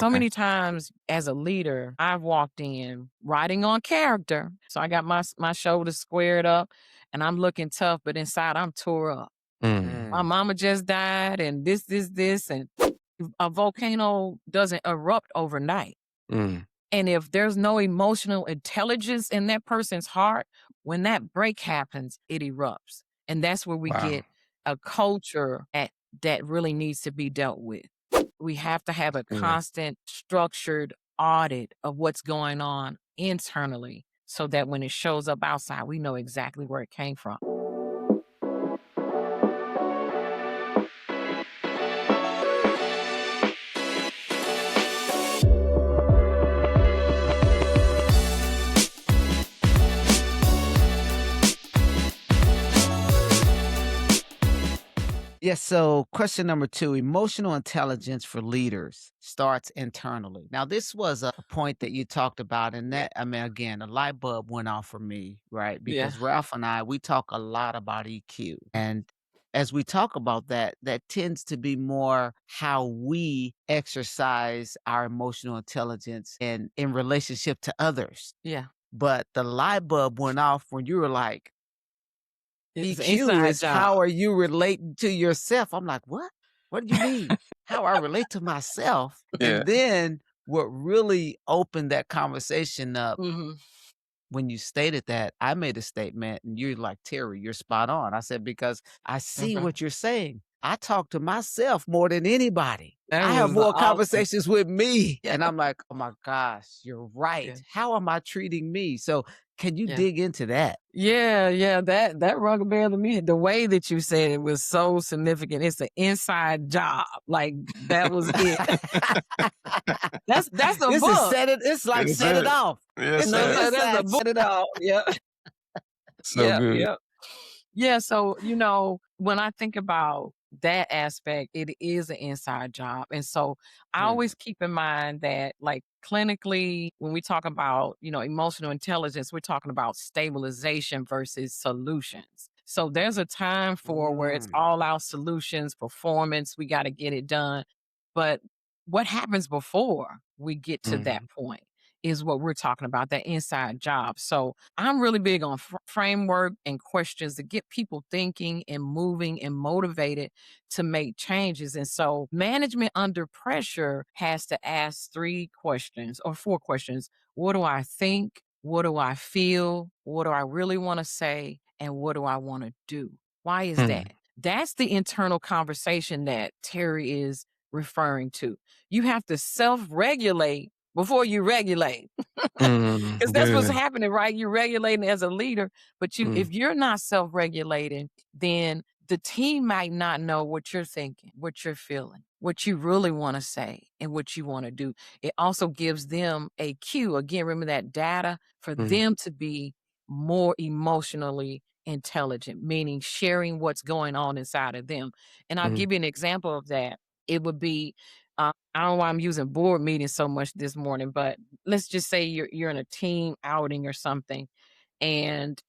so many times as a leader, I've walked in writing on character. So I got my shoulders squared up and I'm looking tough, but inside I'm tore up. Mm. My mama just died and this. And a volcano doesn't erupt overnight. Mm. And if there's no emotional intelligence in that person's heart, when that break happens, it erupts. And that's where we Wow. get a culture that really needs to be dealt with. We have to have a Yeah. constant, structured audit of what's going on internally so that when it shows up outside, we know exactly where it came from. Yes. So, question number 2, emotional intelligence for leaders starts internally. Now, this was a point that you talked about, and that, I mean, again, a light bulb went off for me, right? Yeah. Because Ralph and I, we talk a lot about EQ. And as we talk about that, that tends to be more how we exercise our emotional intelligence in relationship to others. Yeah. But the light bulb went off when you were like, It's an EQ inside is job. how are you relating to yourself? I'm like, what? What do you mean? How I relate to myself? Yeah. And then what really opened that conversation up Hmm. when you stated that, I made a statement and you're like, Terry, you're spot on. I said, because I see Okay. what you're saying. I talk to myself more than anybody. That I have was more awesome. conversations with me. Yeah. And I'm like, oh my gosh, you're right. Yeah. How am I treating me? So can you Yeah. dig into that? Yeah. That rung a bell to me. The way that you said it was so significant. It's an inside job. Like that was it. That's a This is book. set it. It's like That's set it it. off. Yes, It's No, an sir. that's a inside book. set it off. Yeah. So Yeah. good. Yeah. Yeah. So, when I think about that aspect, it is an inside job. And so I Hmm. always keep in mind that, like, clinically, when we talk about, emotional intelligence, we're talking about stabilization versus solutions. So there's a time for where it's Mm, all out solutions, performance, we got to get it done. But what happens before we get to that Mhm. point is what we're talking about, that inside job. So I'm really big on framework and questions to get people thinking and moving and motivated to make changes. And so management under pressure has to ask 3 questions or 4 questions. What do I think? What do I feel? What do I really want to say? And what do I want to do? Why is Mm. that? That's the internal conversation that Terry is referring to. You have to self regulate before you regulate. Because that's what's Good. happening, right? You're regulating as a leader, but mm, if you're not self-regulating, then the team might not know what you're thinking, what you're feeling, what you really want to say, and what you want to do. It also gives them a cue. Again, remember that data for Mm. them to be more emotionally intelligent, meaning sharing what's going on inside of them. And I'll Mm. give you an example of that. It would be, I don't know why I'm using board meetings so much this morning, but let's just say you're in a team outing or something and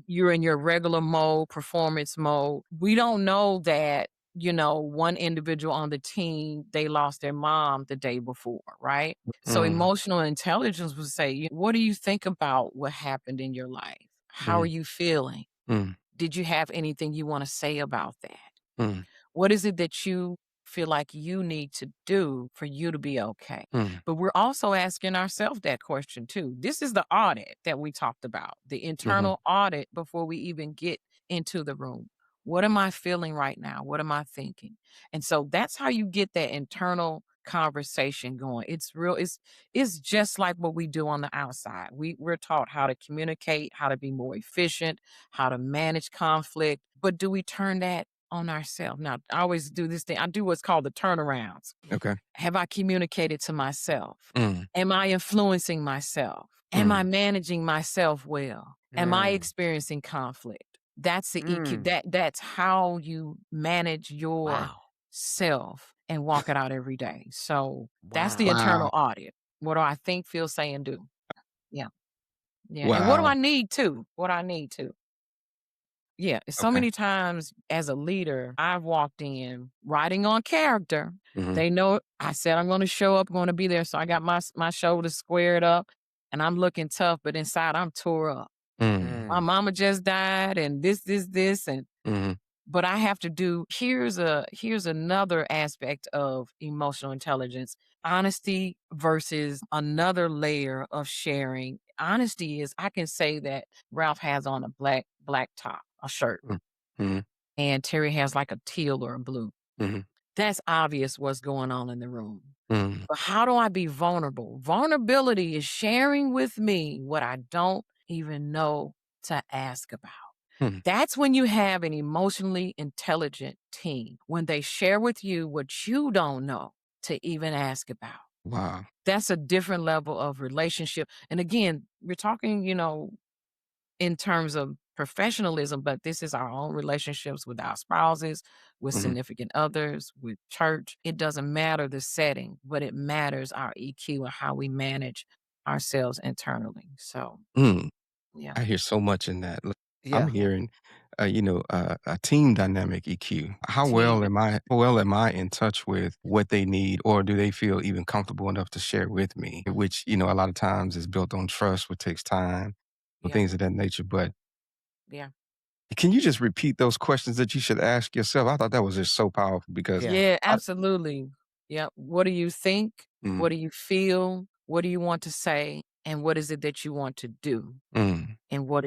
you're in your regular mode, performance mode. We don't know that, one individual on the team, they lost their mom the day before, right? So Mm. emotional intelligence would say, what do you think about what happened in your life? How are Mm. you feeling? Mm. Did you have anything you want to say about that? Mm. What is it that you feel like you need to do for you to be okay? Mm. But we're also asking ourselves that question too. This is the audit that we talked about, the Mhm. internal audit before we even get into the room. What am I feeling right now? What am I thinking? And so that's how you get that internal conversation going. It's real, it's just like what we do on the outside. We're taught how to communicate, how to be more efficient, how to manage conflict. But do we turn that on ourselves? Now, I always do this thing. I do what's called the turnarounds. Okay. Have I communicated to myself? Mm. Am I influencing myself? Am I Mm. managing myself well? Am I mm, experiencing conflict? That's the EQ. mm. That's how you manage your Wow. self and walk it out every day. So that's the Wow. internal Wow. audit. What do I think, feel, say, and do? Yeah. Yeah. And what do I Wow. need to? What I need to. Yeah, so Okay. many times as a leader, I've walked in writing on character. Mhm. They know I said I'm gonna show up, gonna be there, so I got my shoulders squared up, and I'm looking tough, but inside I'm tore up. Mm. My Mm. mama just died, and this, and Mhm. but I have to do here's another aspect of emotional intelligence. Honesty versus another layer of sharing. Honesty is I can say that Ralph has on a black top, a shirt, Mm. Mhm. and Terry has like a teal or a blue. Mhm. That's obvious what's going on in the room. Mm. But how do I be vulnerable? Vulnerability is sharing with me what I don't even know to ask about. Hmm. That's when you have an emotionally intelligent team, when they share with you what you don't know to even ask about. Wow. That's a different level of relationship. And again, we're talking, in terms of professionalism, but this is our own relationships with our spouses, with Mhm. significant others, with church. It doesn't matter the setting, but it matters our EQ and how we manage ourselves internally. So, Mm. yeah. I hear so much in that. Look, I'm Yeah. hearing, a team dynamic EQ. Team. How well am I in touch with what they need, or do they feel even comfortable enough to share with me? Mhm. Which, a lot of times is built on trust, which takes time, and Yeah. things of that nature. But Yeah. can you just repeat those questions that you should ask yourself? I thought that was just so powerful because Yeah. Yeah, I absolutely. Yeah. What do you think? mm, What do you feel? What do you want to say? And what is it that you want to do? mm, And what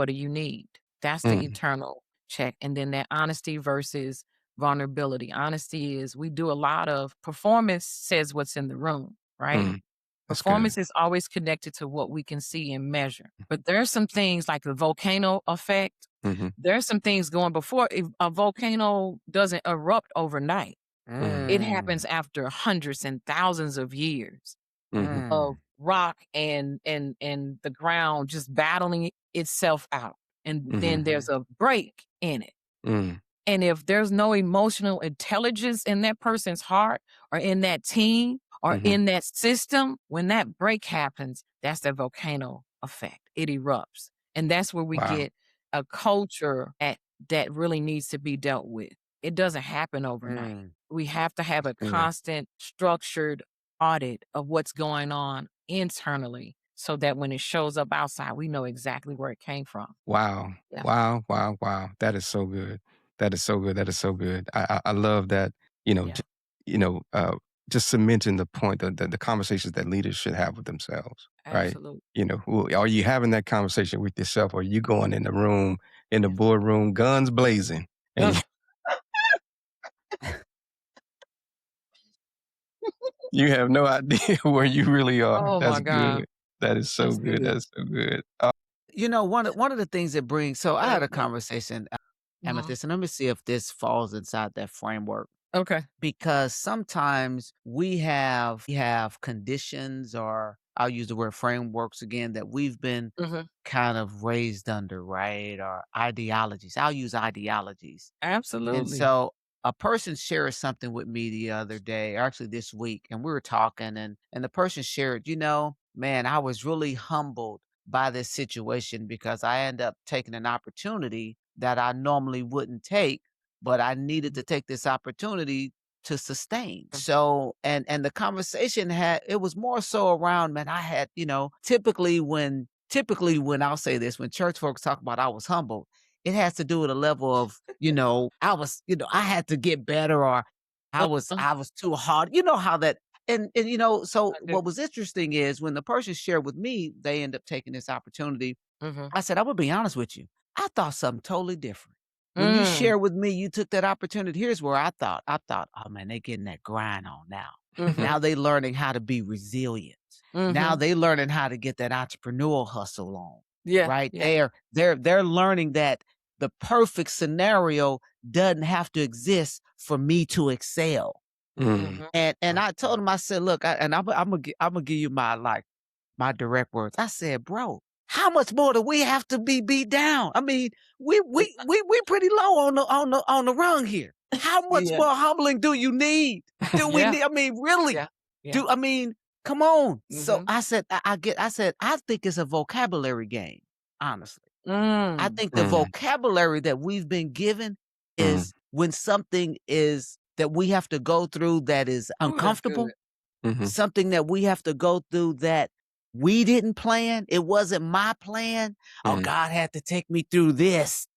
do you need? That's the mm, eternal check. And then that honesty versus vulnerability. Honesty is we do a lot of performance says what's in the room, right? mm. That's good. Performance is always connected to what we can see and measure. But there are some things like the volcano effect. Mhm, There are some things going before a volcano doesn't erupt overnight. mm, It Mm. happens after hundreds and thousands of years mhm, of Mm. rock and the ground just battling itself out, and then mhm, there's Mhm. a break in it. mm, And if there's no emotional intelligence in that person's heart or in that team or mhm. in that system, when that break happens, that's the volcano effect. It erupts. And that's where we Wow. get a culture that really needs to be dealt with. It doesn't happen overnight. Mm. We have to have a Good. constant, structured audit of what's going on internally so that when it shows up outside, we know exactly where it came from. Wow. Yeah. Wow, wow, wow. That is so good. That is so good. That is so good. I love that, you know, Yeah. j you know, uh, just cementing the point that the conversations that leaders should have with themselves, right? Absolutely. Are you having that conversation with yourself, or are you going in the room, in the Yeah. boardroom, guns blazing, and Ugh. you have no idea where you really are. Oh That's my god. good. That is so That's good. good. That's so good. One of the things that brings so I had a Mhm. conversation, Mhm. Amethyst, and let me see if this falls inside that framework. Okay. Because sometimes we have conditions, or I'll use the word frameworks again, that we've been Mhm. kind of raised under, right? Or ideologies. I'll use ideologies. And Absolutely. so a person shared something with me the other day, or actually this week, and we were talking, and the person shared, man, I was really humbled by this situation because I end up taking an opportunity that I normally wouldn't take, but I needed Mhm. to take this opportunity to sustain. Mm. So and the conversation had it was more so around, man, I had, typically when I'll say this, when church folks talk about I was humbled, it has to do with a level of, I had to get better, or I was Uh, I was too hard. You know how that so I do. what was interesting is when the person shared with me, they end up taking this opportunity. Mhm. I said, "I'm gonna be honest with you. I thought something totally different. When you Mm. share with me, you took that opportunity. Here's where I thought, oh man, they getting that grind on now. Mhm. Now they learning how to be resilient. Now Mhm. they learning how to get that entrepreneurial hustle on, Yeah, right? yeah. They're learning that the perfect scenario doesn't have to exist for me to excel." Mm, And mm, I told him, I said, "Look, I'm gonna give you my direct words." I said, "Bro, how much more do we have to be beat down? I mean, we pretty low on the rung here. How much Yeah. more humbling do you need? Do we Yeah. need? I mean, really? Yeah. Yeah. Come on." So Mhm. I said, I think it's a vocabulary game, honestly. I Mm. think the Mm, vocabulary that we've been given mm, is when something is that we have to go through that is Ooh, that's good. uncomfortable, mhm, something that we have to go through that we didn't plan. It wasn't my plan. Oh, mm. God had to take me through this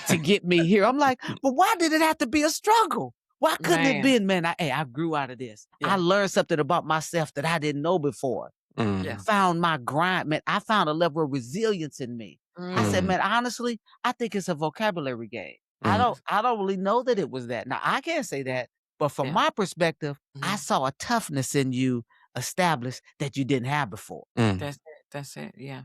to get me here. I'm like, but why did it have to be a struggle? Why couldn't it Man. been, man? I grew out of this. I Yeah. learned something about myself that I didn't know before. Yeah. Mm, Found my grind, man. I found a level of resilience in me. I said, Mm. mm, man, honestly, I think it's a vocabulary game. I mm, don't I don't really know that it was that. Now I can't say that, but from Yeah. my perspective, I Mhm. saw a toughness in you established that you didn't have before. mm, That's it. That's it. Yeah.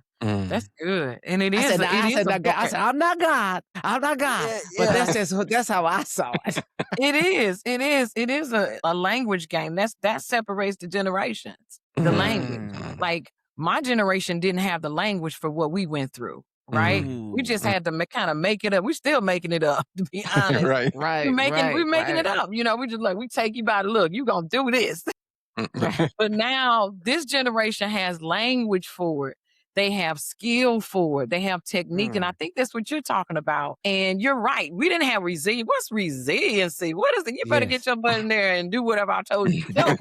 That's mm. good. And it I is said, now it I is said, a now God, I vocab. said, I'm not God. I'm not God. Yeah, But yeah. that's how I saw it. It is. It is. It is a language game. That separates the generations. The language. Mm. Like my generation didn't have the language for what we went through, right? Mm, We Ooh. just mm. had to kind of make it up. We're still making it up, to be honest. Right. Right, We're right, making it right, up. We just like we take you by the look. You gonna do this. right. But now this generation has language for it. They have skill for it. They have technique. And I Mm. think that's what you're talking about. And you're right. We didn't have resilience. What's resiliency? What is it? You better get Yes. your butt in there and do whatever I told you to do.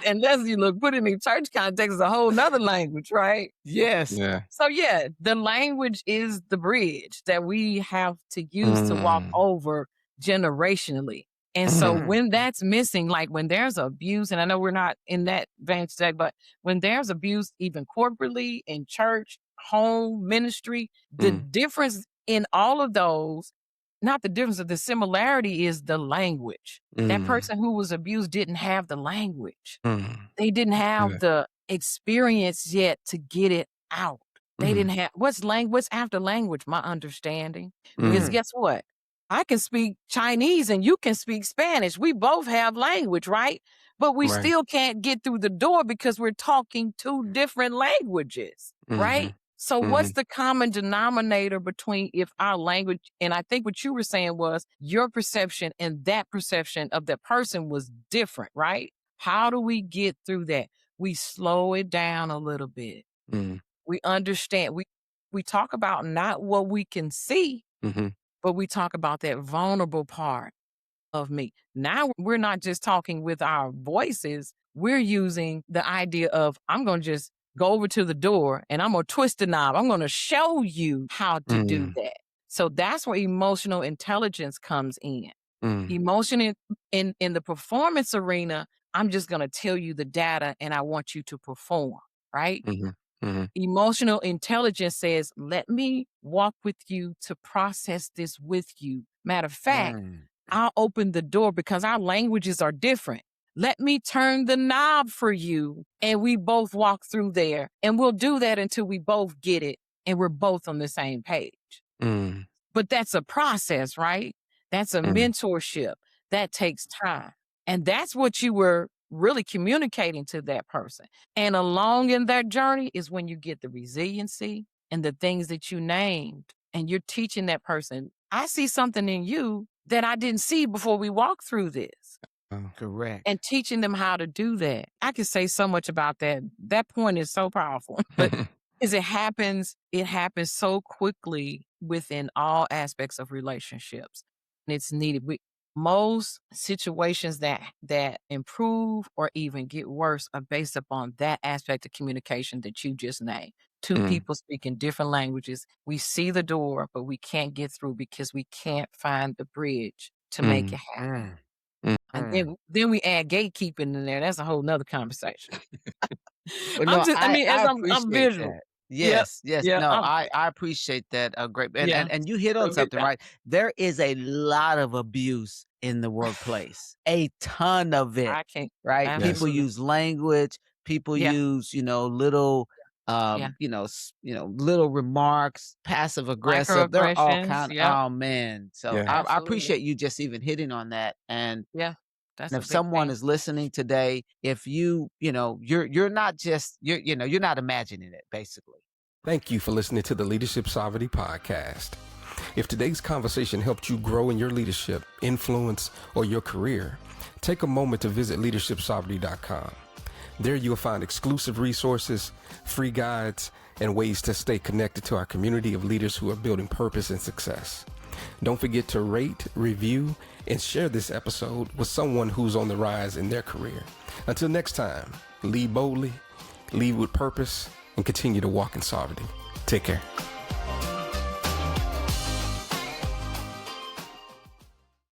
Unless you look put it in church context, it's a whole nother language, right? Yes. Yeah. So yeah, the language is the bridge that we have to use to walk Mm, over generationally. And so mm, Mm. when that's missing, like when there's abuse, and I know we're not in that vein today, but when there's abuse, even corporately, in church, home, ministry, the mm, difference in all of those, not the difference, the similarity is the language. That mm, person who was abused didn't have the language. mm. They didn't have Good. the experience yet to get it out. They Mm, didn't have what's after language? My understanding. Because mm. Mm. guess what? I can speak Chinese and you can speak Spanish. We both have language, right? But we Right. still can't get through the door because we're talking two different languages, right? Mhm, So what's mhm, the common denominator between if our language, and I think what you were saying was your perception and that perception of that person was different, right? How do we get through that? We slow it down a little bit. mm, We understand. We talk about not what we can see, mhm, but we talk about that vulnerable part of me. Now we're not just talking with our voices, we're using the idea of I'm going to just go over to the door and I'm going to twist the knob. I'm going to show you how to do mm, that. So that's where emotional intelligence comes in. mm, Emotion in the performance arena, I'm just going to tell you the data and I want you to perform, right? mhm, mhm, Emotional intelligence says, let me walk with you to process this with you. Matter of fact, Mm. I'll open the door because our languages are different. Let me turn the knob for you. And we both walk through there. And we'll do that until we both get it and we're both on the same page. mm, But that's a process, right? That's a mm, mentorship. That takes time. And that's what you were really communicating to that person. And along in that journey is when you get the resiliency and the things that you named. And you're teaching that person, I see something in you that I didn't see before we walked through this. oh, Correct. And teaching them how to do that. I could say so much about that. That point is so powerful. But as it happens so quickly within all aspects of relationships. And it's needed. Most situations that improve or even get worse are based upon that aspect of communication that you just named. Two mm, people speaking different languages. We see the door, but we can't get through because we can't find the bridge to make it mm, happen. Mm. mm. And Mm. then we add gatekeeping in there. That's a whole nother conversation. Well, no, I mean, as I I'm appreciate visual. that. Yep. Yes, yes. Yeah. No, I appreciate that great Yeah. and you hit on So good something, job. right? There is a lot of abuse in the workplace. A ton of it, I can't. right? Yes. People Absolutely. use language, people Yeah. use, little Yeah. little remarks, passive aggressive. They're all Microaggressions. kind Yep. oh man. So Yeah. I Absolutely. appreciate you just even hitting on that. Yeah. That's And a if big someone thing. is listening today, if you're not just you're not imagining it basically. Thank you for listening to the Leadership Sovereignty Podcast. If today's conversation helped you grow in your leadership, influence, or your career, take a moment to visit leadershipsovereignty.com. There you'll find exclusive resources, free guides, and ways to stay connected to our community of leaders who are building purpose and success. Don't forget to rate, review, and share this episode with someone who's on the rise in their career. Until next time, lead boldly, lead with purpose, and continue to walk in sovereignty. Take care.